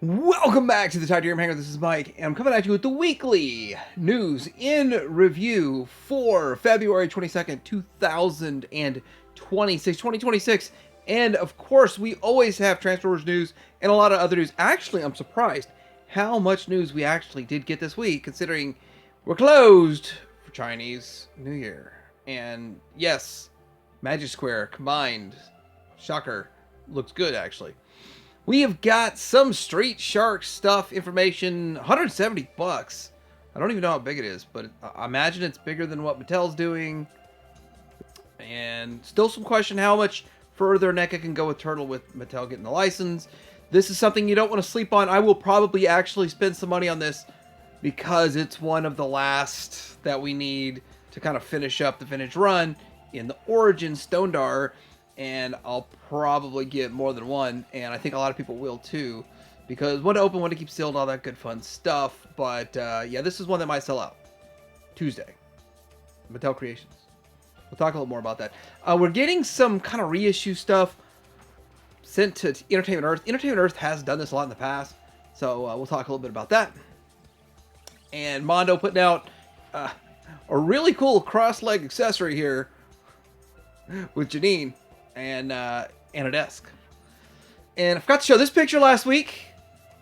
Welcome back to the Titanium Hangar. This is Mike, and I'm coming at you with the weekly news in review for February 22nd, 2026. And of course, we always have Transformers news and a lot of other news. Actually, I'm surprised how much news we actually did get this week, considering we're closed for Chinese New Year. And yes, Magic Square combined, shocker, looks good actually. We have got some Street Shark stuff information, 170 bucks. I don't even know how big it is, but I imagine it's bigger than what Mattel's doing. And still some question how much further NECA can go with Turtle with Mattel getting the license. This is something you don't want to sleep on. I will probably actually spend some money on this because it's one of the last that we need to kind of finish up the vintage run in the Origin Stondar. And I'll probably get more than one, and I think a lot of people will too, because one to open, one to keep sealed, all that good fun stuff. But yeah, this is one that might sell out Tuesday. Mattel Creations. We'll talk a little more about that. We're getting some kind of reissue stuff sent to Entertainment Earth. Entertainment Earth has done this a lot in the past, so we'll talk a little bit about that. And Mondo putting out a really cool cross-leg accessory here with Janine. And a desk. And I forgot to show this picture last week.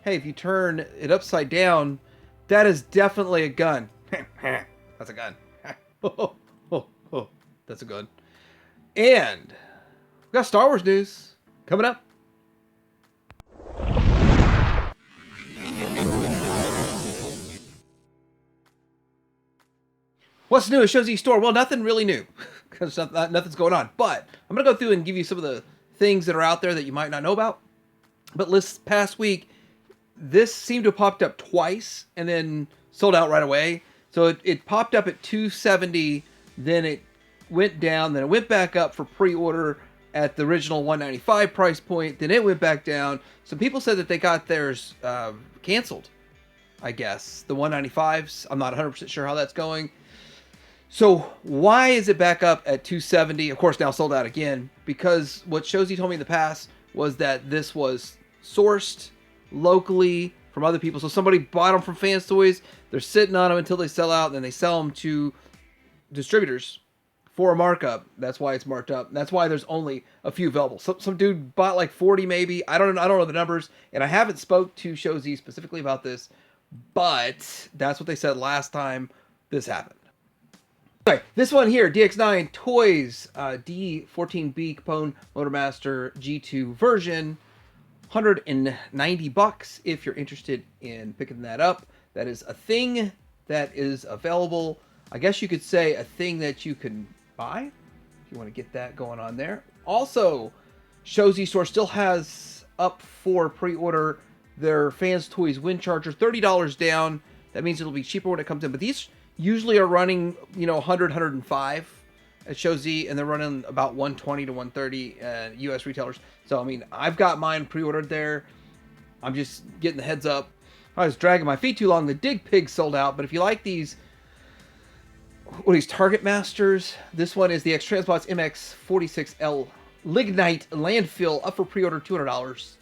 Hey, if you turn it upside down, that is definitely a gun. That's a gun. That's a gun. And we've got Star Wars news coming up. What's new at Show Z Store? Well, nothing really new, because nothing's going on. But I'm going to go through and give you some of the things that are out there that you might not know about. But this past week, this seemed to have popped up twice and then sold out right away. So it popped up at $270, then it went down, then it went back up for pre-order at the original $195 price point, then it went back down. Some people said that they got theirs canceled, I guess. The $195s, I'm not 100% sure how that's going. So why is it back up at $270? Of course, now sold out again, because what Shozy told me in the past was that this was sourced locally from other people. So somebody bought them from Fans Toys. They're sitting on them until they sell out, and then they sell them to distributors for a markup. That's why it's marked up. That's why there's only a few available. Some dude bought like 40 maybe. I don't know the numbers, and I haven't spoke to Shozy specifically about this, but that's what they said last time this happened. Okay, this one here, DX9 Toys D14B Capone Motormaster G2 version, 190 bucks if you're interested in picking that up. That is a thing that is available. I guess you could say a thing that you can buy if you want to get that going on there. Also, Shozy Store still has up for pre-order their Fans Toys Wind Charger, $30 down. That means it'll be cheaper when it comes in, but these usually are running, 100, 105 at Show Z, and they're running about 120 to 130 at U.S. retailers. So, I mean, I've got mine pre-ordered there. I'm just getting the heads up. I was dragging my feet too long. The Dig Pig sold out, but if you like these, Target Masters, this one is the X-Transbots MX46L Lignite Landfill, up for pre-order, $200.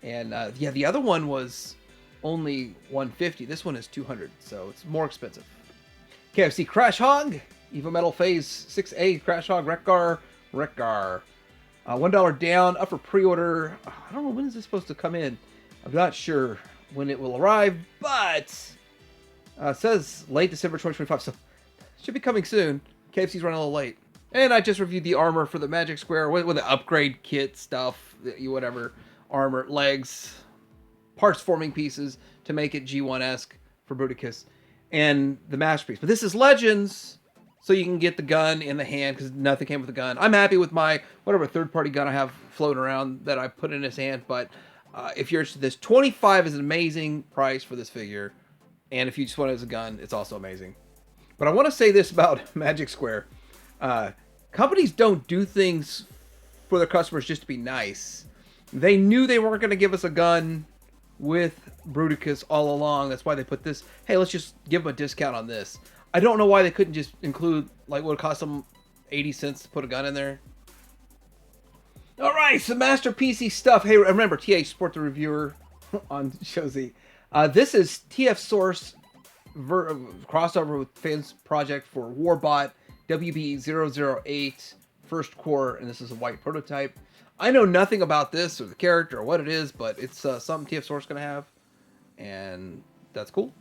And, yeah, the other one was only $150. This one is $200, so it's more expensive. KFC Crash Hog, Evo Metal Phase 6A Crash Hog Wreck-Gar. $1 down, up for pre-order. I don't know, when is this supposed to come in? I'm not sure when it will arrive, but it says late December 2025, so it should be coming soon. KFC's running a little late. And I just reviewed the armor for the Magic Square with the upgrade kit stuff, whatever, armor, legs, parts forming pieces to make it G1-esque for Bruticus, and the masterpiece. But this is Legends, so you can get the gun in the hand, because nothing came with the gun. I'm happy with my whatever third-party gun I have floating around that I put in his hand, but if you're interested in this, $25 is an amazing price for this figure, and if you just want it as a gun, it's also amazing. But I want to say this about Magic Square. Companies don't do things for their customers just to be nice. They knew they weren't going to give us a gun with Bruticus all along. That's why they put this. Hey, let's just give them a discount on this. I don't know why they couldn't just include, like, what it cost them 80 cents to put a gun in there. All right, some Master PC stuff. Hey, remember, TA, support the reviewer. on Show Z. This is TF Source crossover with fans project for Warbot WB008 First Core, and this is a white prototype. I know nothing about this or the character or what it is, but it's something TF Source going to have, and that's cool.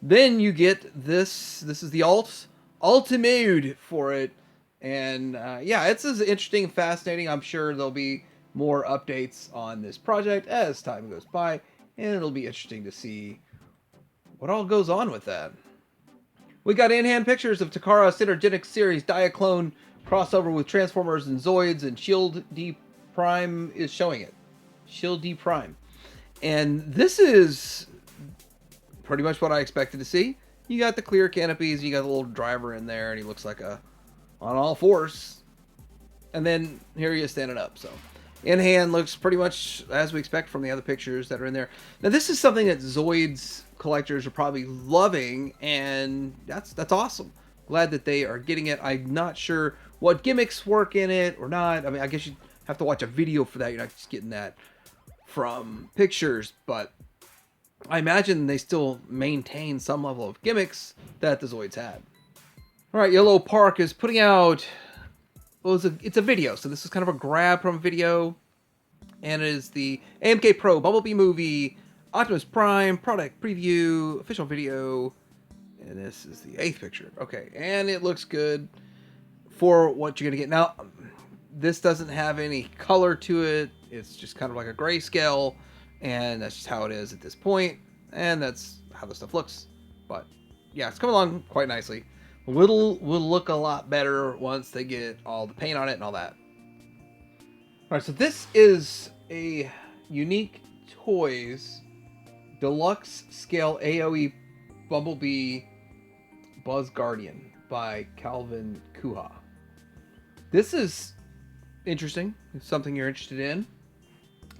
Then you get this. This is the Ultimate for it, and yeah, it's as interesting and fascinating. I'm sure there'll be more updates on this project as time goes by, and it'll be interesting to see what all goes on with that. We got in-hand pictures of Takara Synergetic Series Diaclone crossover with Transformers and Zoids, and Shield D Prime is showing it. Shield D Prime. And this is pretty much what I expected to see. You got the clear canopies, you got a little driver in there, and he looks like on all fours. And then here he is standing up, so. In hand looks pretty much as we expect from the other pictures that are in there. Now this is something that Zoids collectors are probably loving, and that's awesome. Glad that they are getting it. I'm not sure what gimmicks work in it or not. I mean, I guess you have to watch a video for that. You're not just getting that from pictures, but I imagine they still maintain some level of gimmicks that the Zoids had. All right, Yellow Park is putting out, well, it's a video, so this is kind of a grab from a video, and it is the AMK Pro Bumblebee movie, Optimus Prime, product preview, official video, and this is the 8th picture. Okay, and it looks good for what you're going to get. Now, this doesn't have any color to it. It's just kind of like a grayscale, and that's just how it is at this point, and that's how the stuff looks. But yeah, it's coming along quite nicely. Will look a lot better once they get all the paint on it and all that. All right, so this is a Unique Toys Deluxe Scale AOE Bumblebee Buzz Guardian by Calvin Kuha. This is interesting. It's something you're interested in.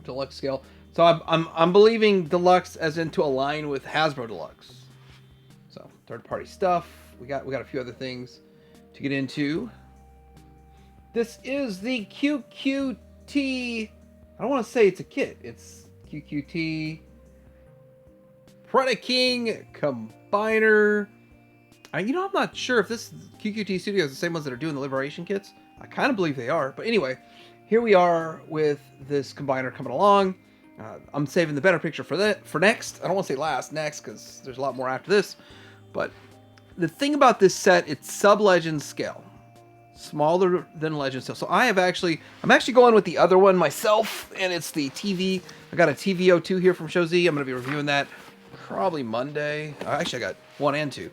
Deluxe scale. So I'm believing deluxe as in to align with Hasbro Deluxe. So third party stuff. We got a few other things to get into. This is the QQT. I don't want to say it's a kit. It's QQT Predaking Combiner. I'm not sure if this QQT Studio is the same ones that are doing the Liberation kits. I kind of believe they are. But anyway, here we are with this combiner coming along. I'm saving the better picture for next. I don't want to say next, because there's a lot more after this. But the thing about this set, it's sub-legend scale. Smaller than legend scale. So I'm actually going with the other one myself, and it's the TV. I got a TVO2 here from Show Z. I'm going to be reviewing that probably Monday. Actually, I got 1 and 2.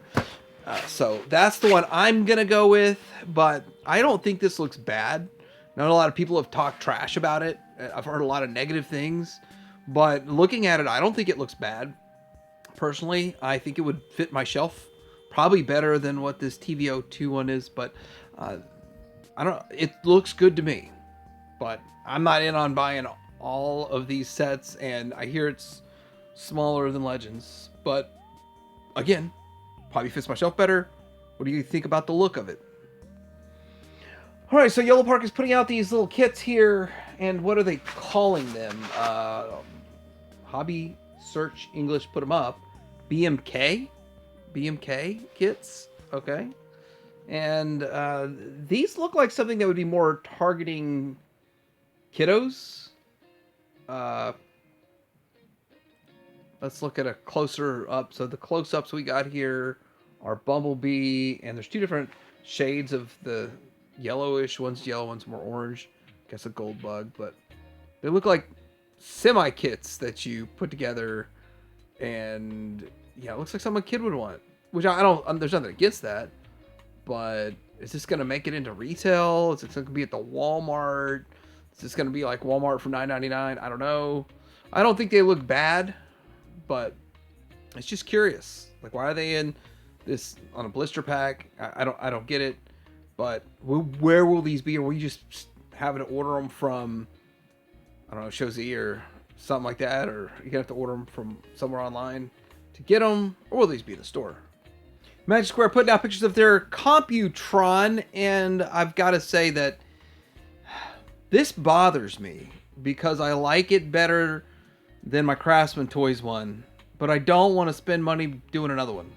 So that's the one I'm going to go with, but I don't think this looks bad. Not a lot of people have talked trash about it. I've heard a lot of negative things, but looking at it, I don't think it looks bad. Personally, I think it would fit my shelf probably better than what this TVO2 one is, but I don't. It looks good to me, but I'm not in on buying all of these sets, and I hear it's smaller than Legends, but again, probably fits my shelf better. What do you think about the look of it? All right, so Yellow Park is putting out these little kits here, and what are they calling them? Hobby Search English put them up. BMK kits, okay. And these look like something that would be more targeting kiddos. Let's look at a closer up. So the close-ups we got here are Bumblebee, and there's two different shades of the yellowish. One's yellow, one's more orange. I guess a gold bug, but they look like semi-kits that you put together, and yeah, it looks like something a kid would want. Which I don't. There's nothing against that, but is this gonna make it into retail? Is it gonna be at the Walmart? Is this gonna be like Walmart for $9.99? I don't know. I don't think they look bad, but it's just curious. Like, why are they in this on a blister pack? I don't get it. But where will these be? Or will you just having to order them from, I don't know, Show Z or something like that? Or you're gonna have to order them from somewhere online to get them? Or will these be in the store? Magic Square putting out pictures of their Computron, and I've got to say that this bothers me because I like it better than my Craftsman Toys one, but I don't want to spend money doing another one.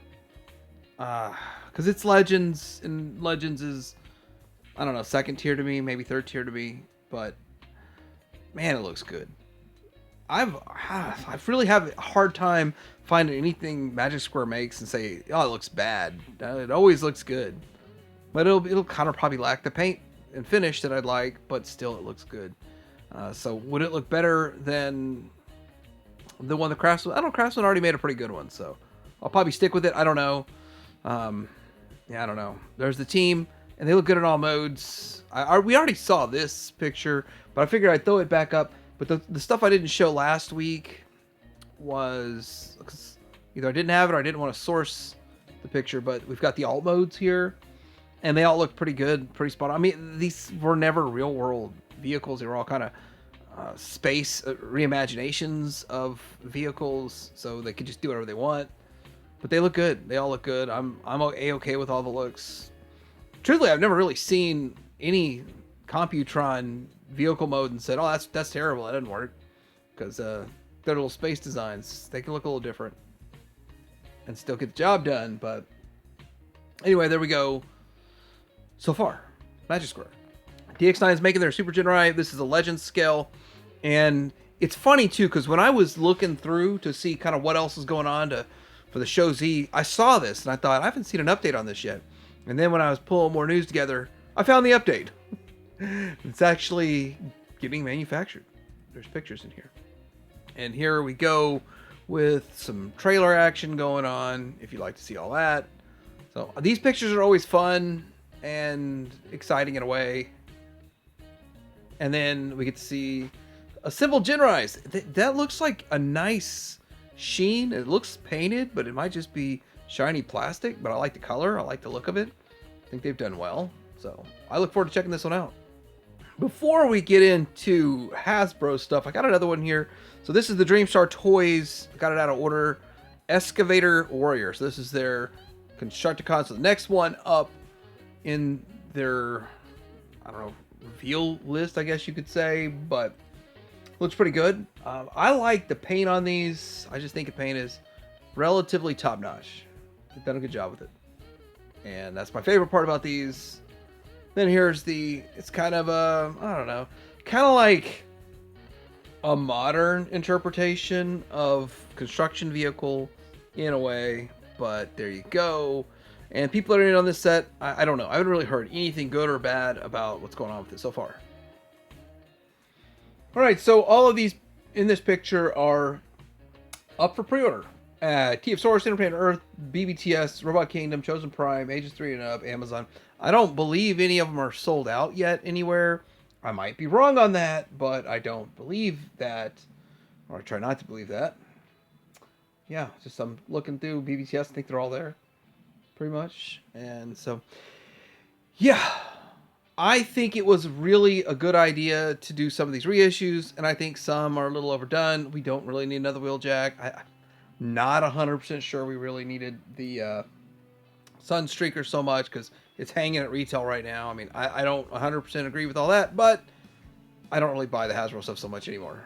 Because it's Legends, and Legends is, I don't know, second tier to me, maybe third tier to me, but man, it looks good. I've really have a hard time finding anything Magic Square makes and say, oh, it looks bad. It always looks good, but it'll kind of probably lack the paint and finish that I'd like, but still it looks good. So would it look better than the one the Craftsman? I don't know, Craftsman already made a pretty good one, so I'll probably stick with it. I don't know. Yeah, I don't know. There's the team, and they look good in all modes. We already saw this picture, but I figured I'd throw it back up. But the stuff I didn't show last week was either I didn't have it or I didn't want to source the picture. But we've got the alt modes here, and they all look pretty good, pretty spot on. I mean, these were never real world vehicles. They were all kind of space reimaginations of vehicles, so they could just do whatever they want. But they look good. They all look good. I'm A-okay with all the looks. Truthfully, I've never really seen any Computron vehicle mode and said, oh, that's terrible, that didn't work, because their little space designs, they can look a little different and still get the job done. But anyway, there we go. So far, Magic Square DX9 is making their Super Genrai. This is a Legends scale, and it's funny too, because when I was looking through to see kind of what else is going on for the Show Z, I saw this and I thought, I haven't seen an update on this yet. And then when I was pulling more news together, I found the update. It's actually getting manufactured. There's pictures in here. And here we go with some trailer action going on, if you'd like to see all that. So these pictures are always fun and exciting in a way. And then we get to see assembled Genrais. That looks like a nice sheen. It looks painted, but it might just be shiny plastic. But I like the color. I like the look of it. I think they've done well. So I look forward to checking this one out. Before we get into Hasbro stuff, I got another one here. So this is the Dreamstar Toys. I got it out of order. Excavator Warrior. So this is their Constructicon. So the next one up in their, I don't know, reveal list, I guess you could say. But looks pretty good. I like the paint on these. I just think the paint is relatively top-notch. They've done a good job with it. And that's my favorite part about these. Then here's it's kind of I don't know, kind of like a modern interpretation of construction vehicle in a way, but there you go. And people that are in on this set, I don't know. I haven't really heard anything good or bad about what's going on with it so far. All right, so all of these in this picture are up for pre-order. TFSource, Independent Earth, BBTS, Robot Kingdom, Chosen Prime, Ages 3 and Up, Amazon. I don't believe any of them are sold out yet anywhere. I might be wrong on that, but I don't believe that, or I try not to believe that. Yeah, just I'm looking through BBTS, I think they're all there, pretty much. And so, yeah, I think it was really a good idea to do some of these reissues, and I think some are a little overdone. We don't really need another Wheeljack. I'm not 100% sure we really needed the Sunstreaker so much, because it's hanging at retail right now. I mean, I don't 100% agree with all that, but I don't really buy the Hasbro stuff so much anymore.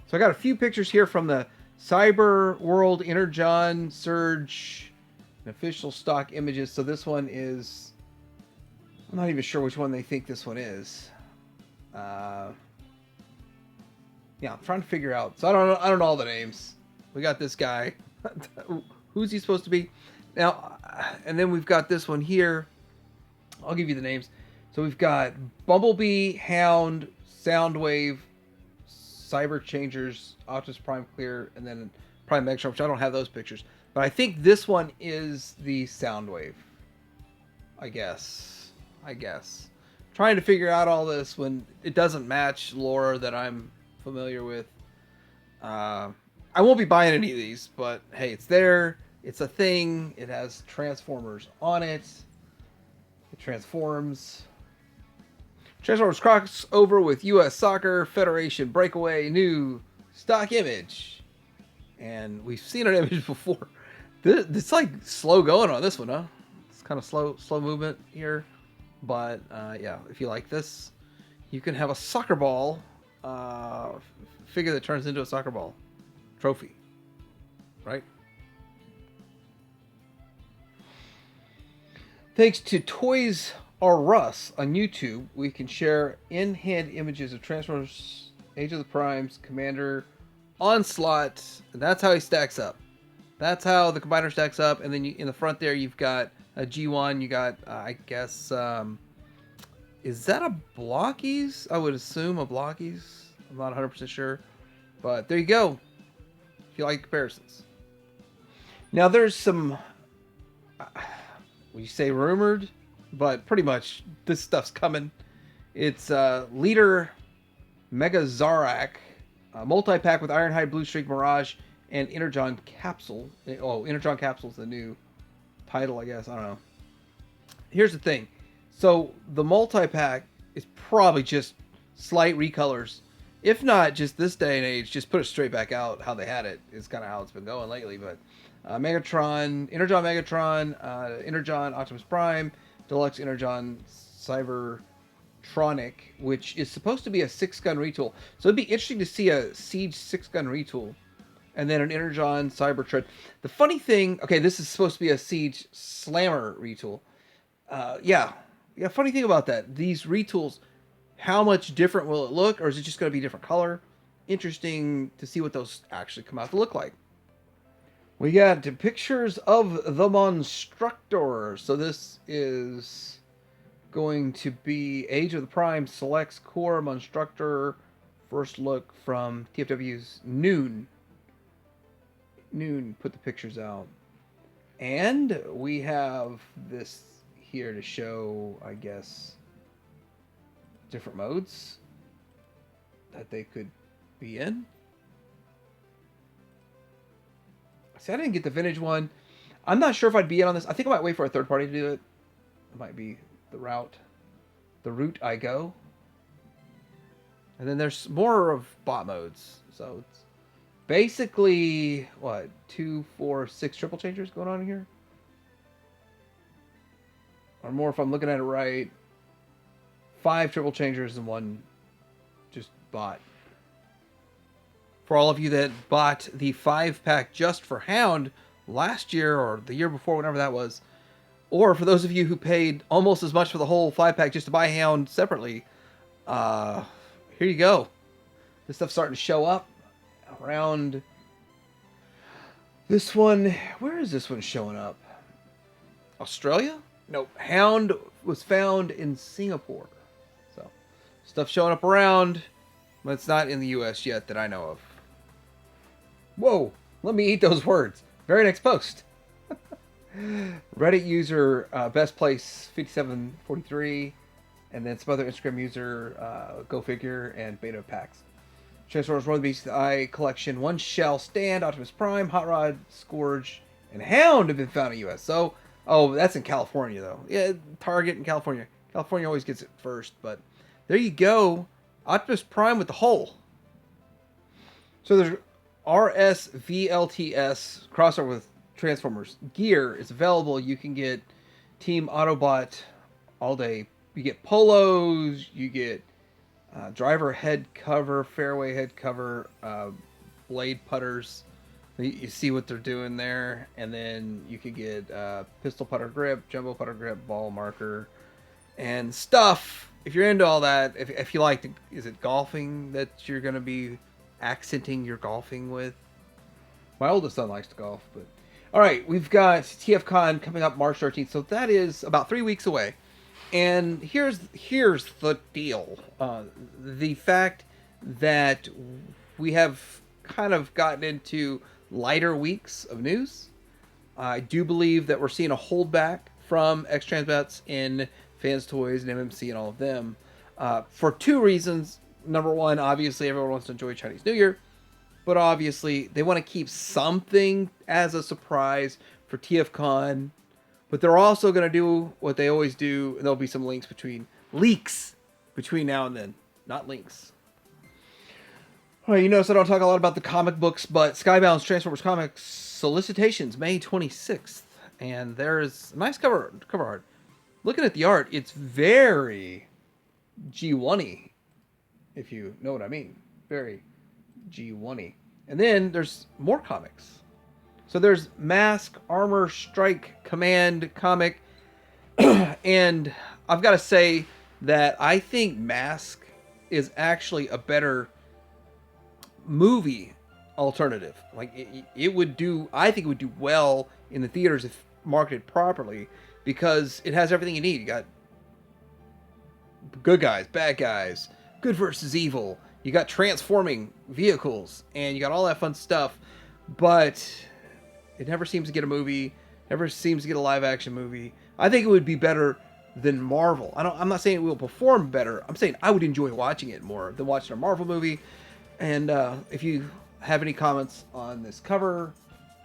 So I got a few pictures here from the Cyber World Energon Surge official stock images. So this one is, I'm not even sure which one they think this one is. Yeah, I'm trying to figure out. So I don't know all the names. We got this guy. Who's he supposed to be? Now, and then we've got this one here. I'll give you the names. So we've got Bumblebee, Hound, Soundwave, Cyber Changers, Optimus Prime Clear, and then Prime Megatron, which I don't have those pictures. But I think this one is the Soundwave. I guess. Trying to figure out all this when it doesn't match lore that I'm familiar with. I won't be buying any of these, but hey, it's there. It's a thing. It has Transformers on it. It transforms. Transformers crossover with U.S. Soccer Federation breakaway new stock image. And we've seen an image before. It's like slow going on this one, huh? It's kind of slow movement here. But yeah, if you like this, you can have a soccer ball figure that turns into a soccer ball. trophy, right? Thanks to Toys R Us on YouTube, we can share in-hand images of Transformers, Age of the Primes, Commander, Onslaught, and that's how he stacks up. That's how the combiner stacks up, and then in the front there, you've got a G1. You got, I guess, is that a Blockies? I would assume a Blockies. I'm not 100% sure, but there you go. If you like comparisons. Now there's some, we say rumored, but pretty much this stuff's coming. It's Leader Mega Zarak, multi-pack with Ironhide, Blue Streak, Mirage, and Energon Capsule. Oh, Energon Capsule's the new title, I guess. I don't know. Here's the thing. So the multi-pack is probably just slight recolors. If not, just this day and age, just put it straight back out how they had it. Is kind of how it's been going lately. But Megatron, Energon Megatron, Energon Optimus Prime, Deluxe Energon Cybertronic, which is supposed to be a 6-gun retool. So it'd be interesting to see a Siege 6-gun retool. And then an Energon Cybertread. The funny thing, okay, this is supposed to be a Siege Slammer retool. Yeah, funny thing about that. These retools, how much different will it look? Or is it just going to be different color? Interesting to see what those actually come out to look like. We got pictures of the Constructor. So this is going to be Age of the Prime Selects Core Constructor. First look from TFW's Noon put the pictures out. And we have this here to show, I guess, different modes that they could be in. See, I didn't get the vintage one. I'm not sure if I'd be in on this. I think I might wait for a third party to do it. It might be the route I go. And then there's more of bot modes. So it's basically, what, 2, 4, 6 triple changers going on here? Or more if I'm looking at it right. 5 triple changers and 1 just bot. For all of you that bought the 5-pack just for Hound last year or the year before, whenever that was, or for those of you who paid almost as much for the whole 5-pack just to buy Hound separately, here you go. This stuff's starting to show up around this one. Where is this one showing up? Australia? No, Hound was found in Singapore. So, stuff showing up around, but it's not in the US yet that I know of. Whoa, let me eat those words. Very next post. Reddit user best place 5743, and then some other Instagram user go figure and beta packs. Transformers One of the Beast Eye collection, 1 shell stand, Optimus Prime, Hot Rod, Scourge, and Hound have been found in the US. So, oh, that's in California though. Yeah, Target in California. California always gets it first, but there you go. Optimus Prime with the hole. So there's RSVLTS crossover with Transformers. Gear is available. You can get Team Autobot all day. You get polos, you get driver head cover, fairway head cover, blade putters. You see what they're doing there. And then you could get pistol putter grip, jumbo putter grip, ball marker, and stuff. If you're into all that, if you like, is it golfing that you're going to be accenting your golfing with? My oldest son likes to golf, but all right, we've got TFCon coming up March 13th, so that is about 3 weeks away. And here's the deal: the fact that we have kind of gotten into lighter weeks of news. I do believe that we're seeing a holdback from X-Transbats in Fans Toys and MMC and all of them for 2 reasons. Number one, obviously everyone wants to enjoy Chinese New Year, but obviously they want to keep something as a surprise for TFCon. But they're also going to do what they always do, and there'll be some leaks between now and then, not links. All right, you notice I don't talk a lot about the comic books, but Skybound's Transformers Comics solicitations May 26th, and there's a nice cover art. Looking at the art, it's very G1-y, if you know what I mean. Very G1-y. And then there's more comics. So there's Mask, Armor, Strike, Command comic. And I've got to say that I think Mask is actually a better movie alternative. Like it would do, I think it would do well in the theaters if marketed properly, because it has everything you need. You got good guys, bad guys, good versus evil. You got transforming vehicles, and you got all that fun stuff. But it never seems to get a movie, never seems to get a live action movie. I think it would be better than Marvel. I'm not saying it will perform better. I'm saying I would enjoy watching it more than watching a Marvel movie. And if you have any comments on this cover,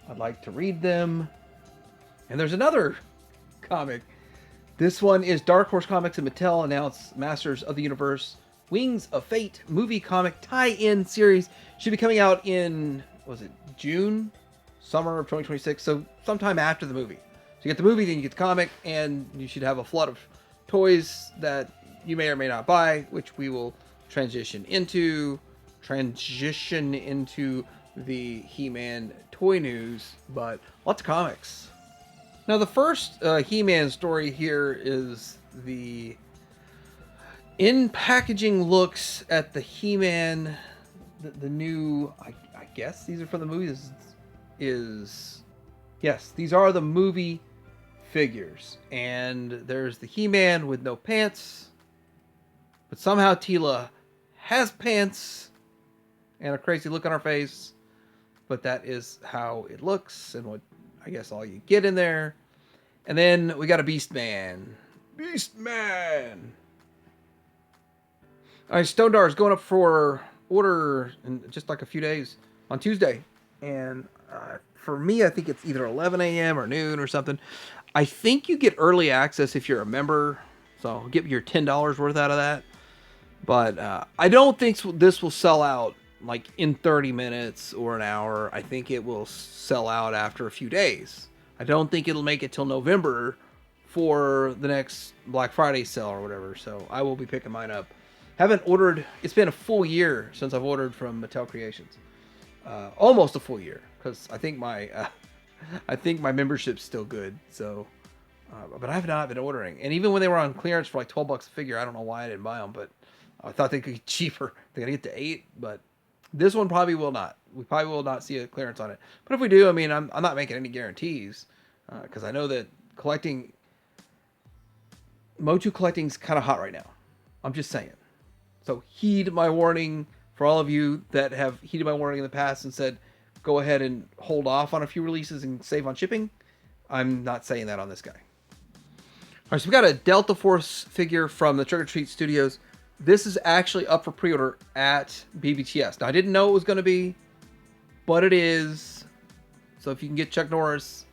I'd like to read them. And there's another comic. This one is Dark Horse Comics and Mattel announced Masters of the Universe Wings of Fate movie comic tie-in series. Should be coming out in, was it June? Summer of 2026. So sometime after the movie. So you get the movie, then you get the comic, and you should have a flood of toys that you may or may not buy, which we will transition into the He-Man toy news, but lots of comics. Now the first He-Man story here is the in-packaging looks at the He-Man, the new, I guess these are for the movies, yes, these are the movie figures. And there's the He-Man with no pants, but somehow Teela has pants and a crazy look on her face, but that is how it looks and what I guess all you get in there. And then we got a Beast Man. All right, Stone Dar is going up for order in just like a few days on Tuesday. And for me, I think it's either 11 a.m. or noon or something. I think you get early access if you're a member. So get your $10 worth out of that. But I don't think this will sell out like in 30 minutes or an hour. I think it will sell out after a few days. I don't think it'll make it till November for the next Black Friday sale or whatever. So I will be picking mine up. Haven't ordered. It's been a full year since I've ordered from Mattel Creations. Almost a full year, because I think my membership's still good. So, but I have not been ordering. And even when they were on clearance for like $12 a figure, I don't know why I didn't buy them. But I thought they could get cheaper. They're gonna get to 8, but this one probably will not. We probably will not see a clearance on it. But if we do, I mean, I'm not making any guarantees, because I know that Motu collecting's kind of hot right now. I'm just saying. So heed my warning for all of you that have heeded my warning in the past and said, go ahead and hold off on a few releases and save on shipping. I'm not saying that on this guy. All right, so we got a Delta Force figure from the Trick or Treat Studios. This is actually up for pre-order at BBTS. Now, I didn't know it was going to be, but it is. So if you can get Chuck Norris,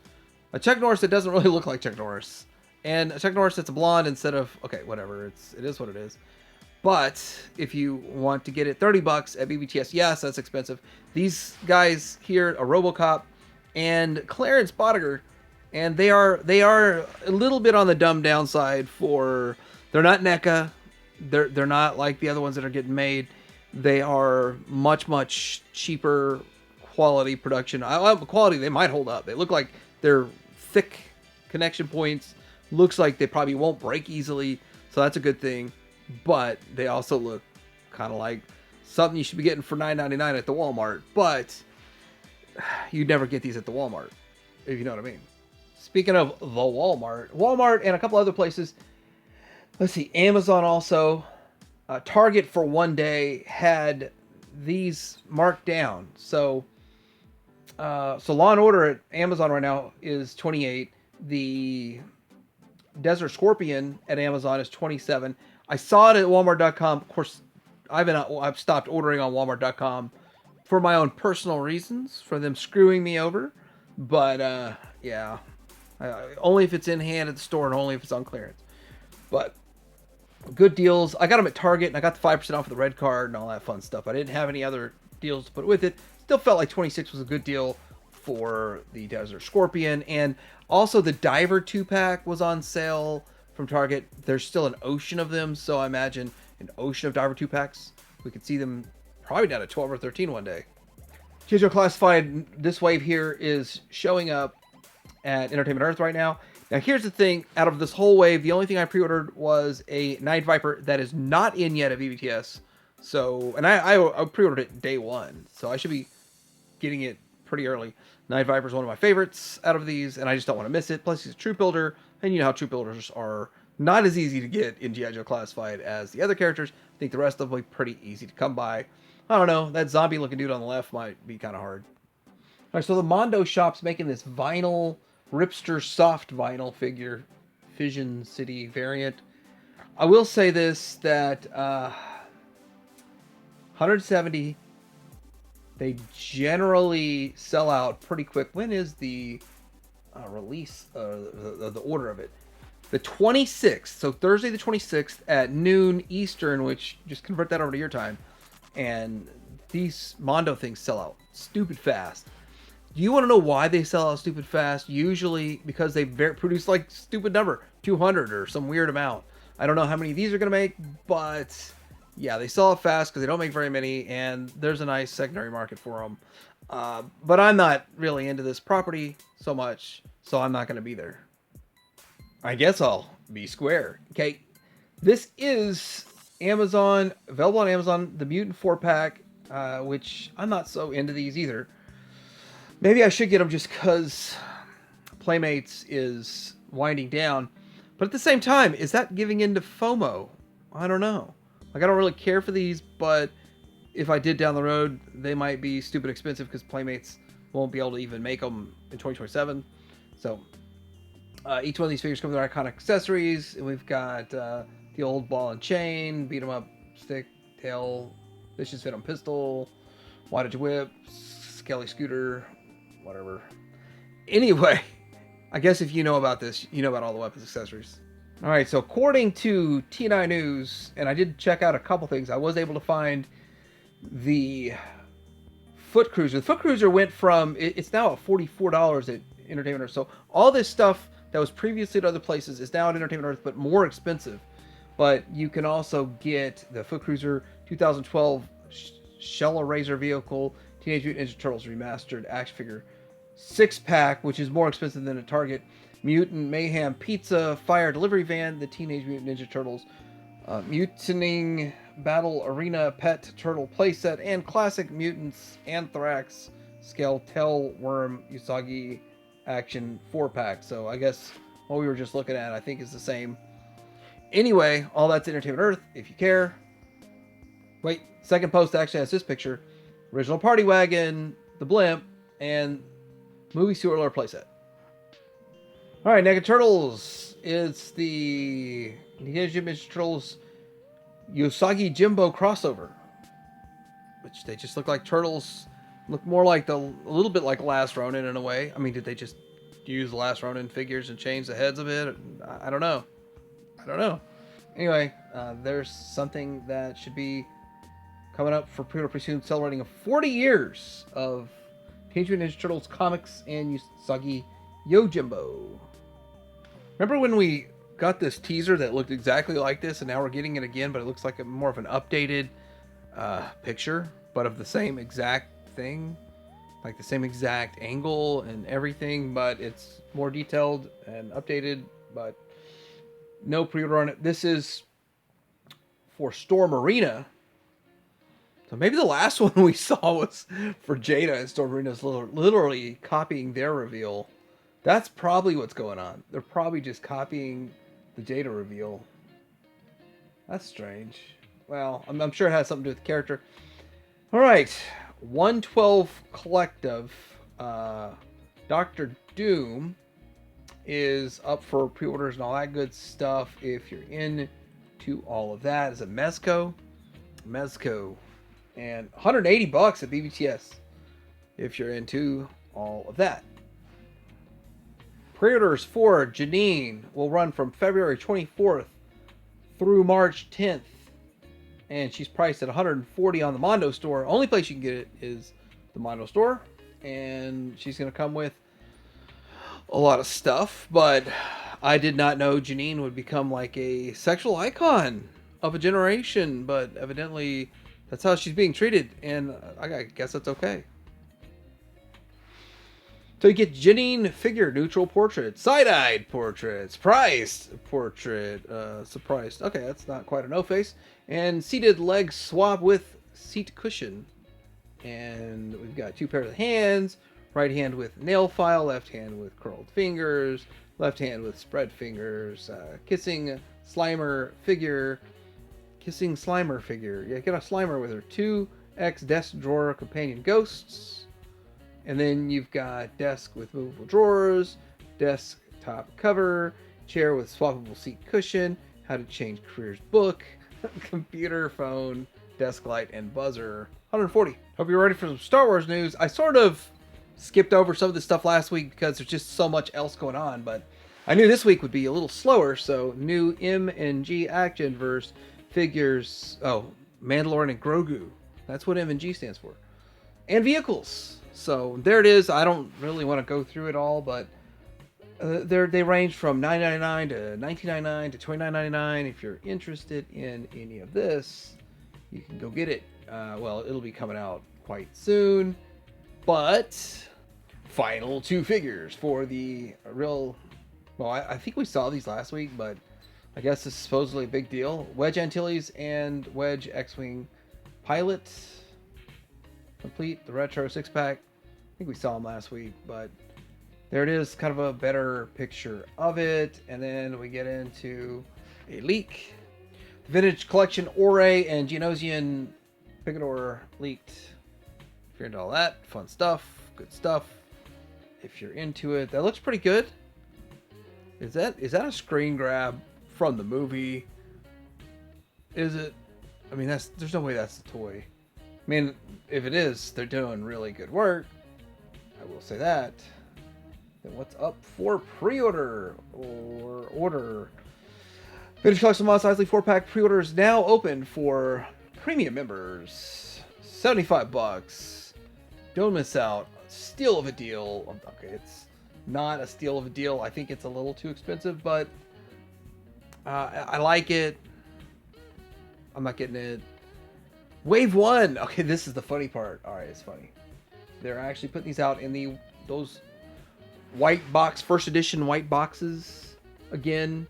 a Chuck Norris that doesn't really look like Chuck Norris, and a Chuck Norris that's a blonde instead of, okay, whatever, it is what it is. But if you want to get it $30 at BBTS, yes, that's expensive. These guys here, a RoboCop and Clarence Bodiger, and they are a little bit on the dumbed down side for, they're not NECA. They're not like the other ones that are getting made. They are much cheaper quality production. Quality, they might hold up. They look like they're thick connection points. Looks like they probably won't break easily. So that's a good thing. But they also look kind of like something you should be getting for $9.99 at the Walmart. But you'd never get these at the Walmart, if you know what I mean. Speaking of the Walmart and a couple other places. Let's see, Amazon also. Target for one day had these marked down. So Law and Order at Amazon right now is 28. The Desert Scorpion at Amazon is 27. I saw it at Walmart.com. Of course, I've stopped ordering on Walmart.com for my own personal reasons, for them screwing me over. But yeah, only if it's in hand at the store and only if it's on clearance. But good deals. I got them at Target, and I got the 5% off of the red card and all that fun stuff. I didn't have any other deals to put with it. Still felt like 26 was a good deal for the Desert Scorpion. And also the Diver 2-pack was on sale from Target. There's still an ocean of them, so I imagine an ocean of Diver 2-packs. We could see them probably down to 12 or 13 one day. G.I. Classified, this wave here is showing up at Entertainment Earth right now. Now, here's the thing. Out of this whole wave, the only thing I pre-ordered was a Night Viper that is not in yet at VBTS. So, and I pre-ordered it day one, so I should be getting it pretty early. Night Viper is one of my favorites out of these, and I just don't want to miss it. Plus, he's a troop builder, and you know how troop builders are not as easy to get in G.I. Joe Classified as the other characters. I think the rest of them will be pretty easy to come by. I don't know. That zombie-looking dude on the left might be kind of hard. All right, so the Mondo shop's making this vinyl, Ripster soft vinyl figure, Fission City variant. I will say this, that 170, they generally sell out pretty quick. When is the release, the order of it? The 26th, so Thursday the 26th at noon Eastern, which just convert that over to your time. And these Mondo things sell out stupid fast. Do you want to know why they sell out stupid fast? Usually because they produce like stupid number, 200 or some weird amount. I don't know how many of these are going to make, but yeah, they sell out fast because they don't make very many, and there's a nice secondary market for them. But I'm not really into this property so much, so I'm not going to be there. I guess I'll be square. Okay, this is Amazon, available on Amazon, the Mutant 4-pack, which I'm not so into these either. Maybe I should get them just because Playmates is winding down. But at the same time, is that giving into FOMO? I don't know. Like, I don't really care for these, but if I did down the road, they might be stupid expensive because Playmates won't be able to even make them in 2027. So, each one of these figures comes with their iconic accessories. And we've got the old ball and chain, beat 'em up stick, tail, vicious fit on pistol, wattage whip, Skelly scooter, whatever. Anyway, I guess if you know about this, you know about all the weapons accessories. All right, so according to T9 News, and I did check out a couple things, I was able to find the Foot Cruiser. The Foot Cruiser went from, it's now at $44 at Entertainment Earth. So all this stuff that was previously at other places is now at Entertainment Earth, but more expensive. But you can also get the Foot Cruiser 2012 Shell Razor vehicle, Teenage Mutant Ninja Turtles Remastered action figure 6-pack, which is more expensive than a Target, Mutant Mayhem Pizza Fire Delivery Van, the Teenage Mutant Ninja Turtles Mutining Battle Arena Pet Turtle playset, and Classic Mutants Anthrax Scale Tailworm Usagi Action 4-pack. So I guess what we were just looking at, I think, is the same. Anyway, all that's Entertainment Earth, if you care. Wait, second post actually has this picture. Original Party Wagon, the Blimp, and Movie Swirler playset. Alright, Naked Turtles. It's the Teenage Mutant Ninja Turtles Usagi Jimbo crossover. Which they just look like turtles. Look more like a little bit like Last Ronin in a way. I mean, did they just use the Last Ronin figures and change the heads a bit? I don't know. Anyway, there's something that should be coming up for pre-order pretty soon, celebrating 40 years of Teenage Mutant Ninja Turtles comics and Usagi Yojimbo. Remember when we got this teaser that looked exactly like this, and now we're getting it again, but it looks like more of an updated picture, but of the same exact thing, like the same exact angle and everything, but it's more detailed and updated, but no pre-order on it. This is for Storm Arena. So maybe the last one we saw was for Jada, and Storm Arena's literally copying their reveal. That's probably what's going on. They're probably just copying the Jada reveal. That's strange. Well, I'm sure it has something to do with the character. All right, 112 Collective. Dr. Doom is up for pre-orders and all that good stuff. If you're into all of that, is it Mezco? And $180 at BBTS if you're into all of that. Pre-orders for Janine will run from February 24th through March 10th. And she's priced at $140 on the Mondo store. Only place you can get it is the Mondo store. And she's going to come with a lot of stuff. But I did not know Janine would become like a sexual icon of a generation. But evidently that's how she's being treated. And I guess that's okay. So you get Janine figure neutral portrait, side-eyed portrait, surprise portrait, surprised. Okay, that's not quite a no-face. And seated leg swap with seat cushion. And we've got 2 pairs of hands. Right hand with nail file, left hand with curled fingers, left hand with spread fingers. Kissing Slimer figure. Kissing Slimer figure. Yeah, get a Slimer with her. 2x desk drawer companion ghosts. And then you've got desk with movable drawers, desk top cover, chair with swappable seat cushion, how to change careers book, computer, phone, desk light, and buzzer. 140. Hope you're ready for some Star Wars news. I sort of skipped over some of this stuff last week because there's just so much else going on, but I knew this week would be a little slower, so new M&G Action Verse figures. Oh, Mandalorian and Grogu. That's what M&G stands for. And vehicles. So there it is. I don't really want to go through it all, but they range from $9.99 to $19.99 to $29.99. If you're interested in any of this, you can go get it. Well, it'll be coming out quite soon. But final 2 figures for the real. Well, I think we saw these last week, but I guess this is supposedly a big deal. Wedge Antilles and Wedge X-Wing Pilot. Complete the retro 6-pack. I think we saw them last week, but there it is, kind of a better picture of it. And then we get into a leak. Vintage Collection Ore and Geonosian Picador leaked. If you're into all that, fun stuff, good stuff. If you're into it, that looks pretty good. Is that a screen grab from the movie? Is it? I mean, there's no way that's the toy. I mean, if it is, they're doing really good work. I will say that. Then what's up for pre-order or order? Vintage Collection Moss Isley 4-pack pre-orders now open for premium members. $75. Don't miss out. Steal of a deal. Okay, it's not a steal of a deal. I think it's a little too expensive, but I like it. I'm not getting it. Wave 1. Okay, this is the funny part. All right, it's funny. They're actually putting these out in those white box, first edition white boxes again.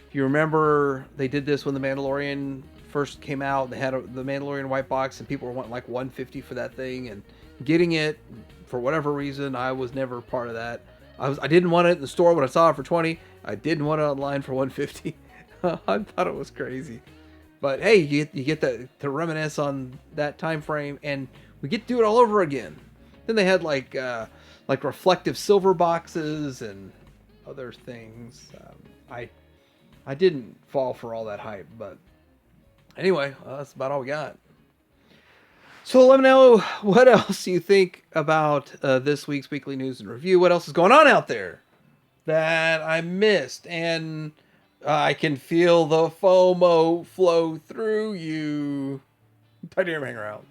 If you remember, they did this when The Mandalorian first came out. They had the Mandalorian white box, and people were wanting like $150 for that thing. And getting it, for whatever reason, I was never part of that. I didn't want it in the store when I saw it for $20. I didn't want it online for $150. I thought it was crazy. But hey, you get to reminisce on that time frame, and we get to do it all over again. Then they had like reflective silver boxes and other things. I didn't fall for all that hype, but anyway, that's about all we got. So let me know what else you think about this week's weekly news and review. What else is going on out there that I missed? And I can feel the FOMO flow through you. Titanium Hangaround.